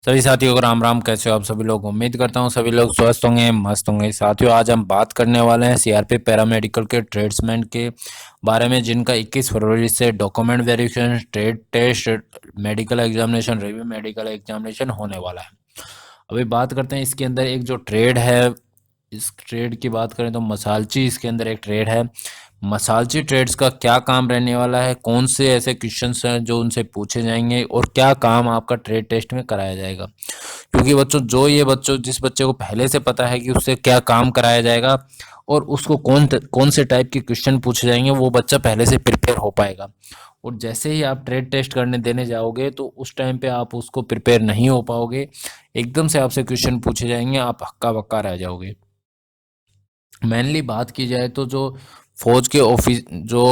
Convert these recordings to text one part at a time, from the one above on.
सभी साथियों को राम राम। कैसे हो आप सभी लोग? उम्मीद करता हूँ सभी लोग स्वस्थ होंगे, मस्त होंगे। साथियों, आज हम बात करने वाले हैं सीआरपी पैरामेडिकल के ट्रेड्समैन के बारे में, जिनका 21 फरवरी से document verification, trade test, medical examination, review medical examination होने वाला है। अभी बात करते हैं इसके अंदर एक जो ट्रेड है। इस ट्रेड की बात करें तो मसालची इसके अंदर एक ट्रेड है। मसालची ट्रेड्स का क्या काम रहने वाला है, कौन से ऐसे क्वेश्चंस हैं जो उनसे पूछे जाएंगे, और क्या काम आपका ट्रेड टेस्ट में कराया जाएगा। क्योंकि बच्चों, जिस बच्चे को पहले से पता है कि उससे क्या काम कराया जाएगा और उसको कौन से टाइप के क्वेश्चन पूछे जाएंगे, वो बच्चा पहले से प्रिपेयर हो पाएगा। और जैसे ही आप ट्रेड टेस्ट करने देने जाओगे तो उस टाइम पे आप उसको प्रिपेयर नहीं हो पाओगे। एकदम से आपसे क्वेश्चन पूछे जाएंगे, आप हक्का बक्का रह जाओगे। मेनली बात की जाए तो जो फौज के ऑफिस, जो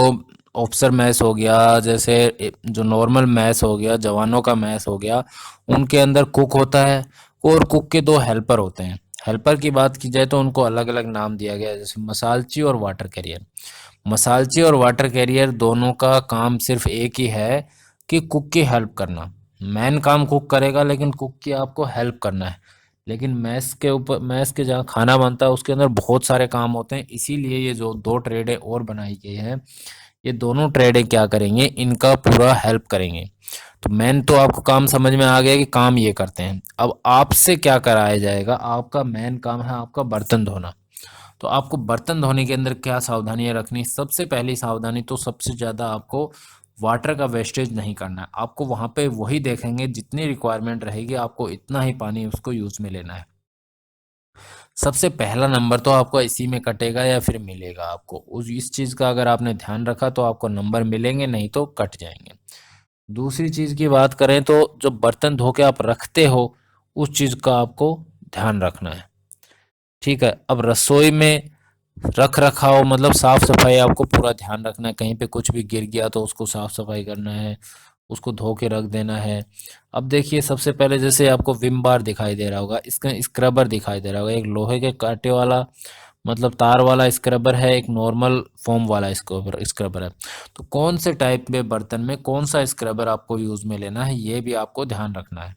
ऑफिसर मैस हो गया, जैसे जो नॉर्मल मैस हो गया, जवानों का मैस हो गया, उनके अंदर कुक होता है और कुक के दो हेल्पर होते हैं। हेल्पर की बात की जाए तो उनको अलग अलग नाम दिया गया है, जैसे मसालची और वाटर कैरियर। मसालची और वाटर कैरियर दोनों का काम सिर्फ एक ही है कि कुक की हेल्प करना। मेन काम कुक करेगा, लेकिन कुक की आपको हेल्प करना है। लेकिन मैस के जहाँ खाना बनता है उसके अंदर बहुत सारे काम होते हैं, इसीलिए ये जो दो ट्रेडें और बनाई गई हैं, ये दोनों ट्रेडें क्या करेंगे, इनका पूरा हेल्प करेंगे। तो मेन तो आपको काम समझ में आ गया कि काम ये करते हैं। अब आपसे क्या कराया जाएगा, आपका मेन काम है आपका बर्तन धोना। तो आपको बर्तन धोने के अंदर क्या सावधानियां रखनी, सबसे पहली सावधानी तो सबसे ज़्यादा आपको वाटर का वेस्टेज नहीं करना है। आपको वहाँ पे वही देखेंगे, जितनी रिक्वायरमेंट रहेगी आपको इतना ही पानी उसको यूज़ में लेना है। सबसे पहला नंबर तो आपको इसी में कटेगा या फिर मिलेगा आपको। उस इस चीज़ का अगर आपने ध्यान रखा तो आपको नंबर मिलेंगे, नहीं तो कट जाएंगे। दूसरी चीज़ की बात करें तो जो बर्तन धो के आप रखते हो, उस चीज़ का आपको ध्यान रखना है। ठीक है। अब रसोई में रख रखाव मतलब साफ सफाई आपको पूरा ध्यान रखना है। कहीं पे कुछ भी गिर गया तो उसको साफ सफाई करना है, उसको धो के रख देना है। अब देखिए, सबसे पहले जैसे आपको विम बार दिखाई दे रहा होगा, इसका स्क्रबर दिखाई दे रहा होगा। एक लोहे के कांटे वाला मतलब तार वाला स्क्रबर है, एक नॉर्मल फोम वाला स्क्रबर स्क्रबर है। तो कौन से टाइप में बर्तन में कौन सा स्क्रबर आपको यूज में लेना है, ये भी आपको ध्यान रखना है।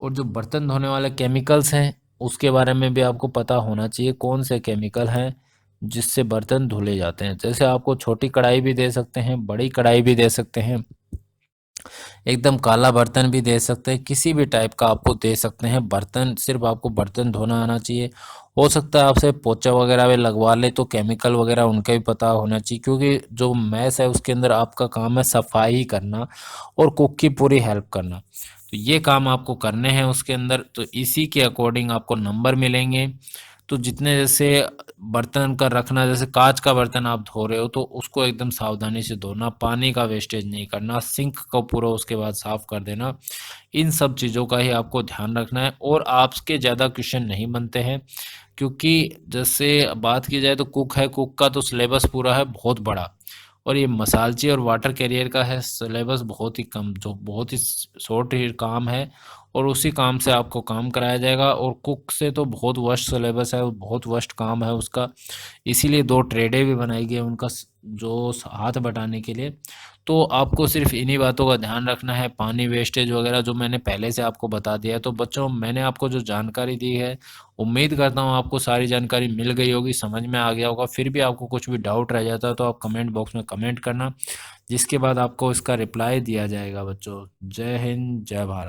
और जो बर्तन धोने वाले केमिकल्स हैं, उसके बारे में भी आपको पता होना चाहिए कौन से केमिकल हैं जिससे बर्तन धुले जाते हैं। जैसे आपको छोटी कढ़ाई भी दे सकते हैं, बड़ी कढ़ाई भी दे सकते हैं, एकदम काला बर्तन भी दे सकते हैं, किसी भी टाइप का आपको दे सकते हैं बर्तन। सिर्फ आपको बर्तन धोना आना चाहिए। हो सकता है आपसे पोचा वगैरह भी लगवा ले तो केमिकल वगैरह उनका भी पता होना चाहिए, क्योंकि जो मैस है उसके अंदर आपका काम है सफाई करना और कुक की पूरी हेल्प करना। तो ये काम आपको करने हैं उसके अंदर, तो इसी के अकॉर्डिंग आपको नंबर मिलेंगे। तो जितने जैसे बर्तन का रखना, जैसे कांच का बर्तन आप धो रहे हो तो उसको एकदम सावधानी से धोना, पानी का वेस्टेज नहीं करना, सिंक को पूरा उसके बाद साफ कर देना। इन सब चीज़ों का ही आपको ध्यान रखना है। और आपके ज़्यादा क्वेश्चन नहीं बनते हैं, क्योंकि जैसे बात की जाए तो कुक है, कुक का तो सिलेबस पूरा है बहुत बड़ा। और ये मसालची और वाटर कैरियर का है सिलेबस बहुत ही कम, जो बहुत ही शॉर्ट ही काम है, और उसी काम से आपको काम कराया जाएगा। और कुक से तो बहुत वर्स्ट सिलेबस है, बहुत वर्स्ट काम है उसका। इसीलिए दो ट्रेडें भी बनाई गई हैं उनका जो हाथ बटाने के लिए। तो आपको सिर्फ इन्हीं बातों का ध्यान रखना है, पानी वेस्टेज वगैरह जो मैंने पहले से आपको बता दिया है। तो बच्चों, मैंने आपको जो जानकारी दी है, उम्मीद करता हूँ आपको सारी जानकारी मिल गई होगी, समझ में आ गया होगा। फिर भी आपको कुछ भी डाउट रह जाता है तो आप कमेंट बॉक्स में कमेंट करना, जिसके बाद आपको इसका रिप्लाई दिया जाएगा। बच्चों, जय हिंद, जय भारत।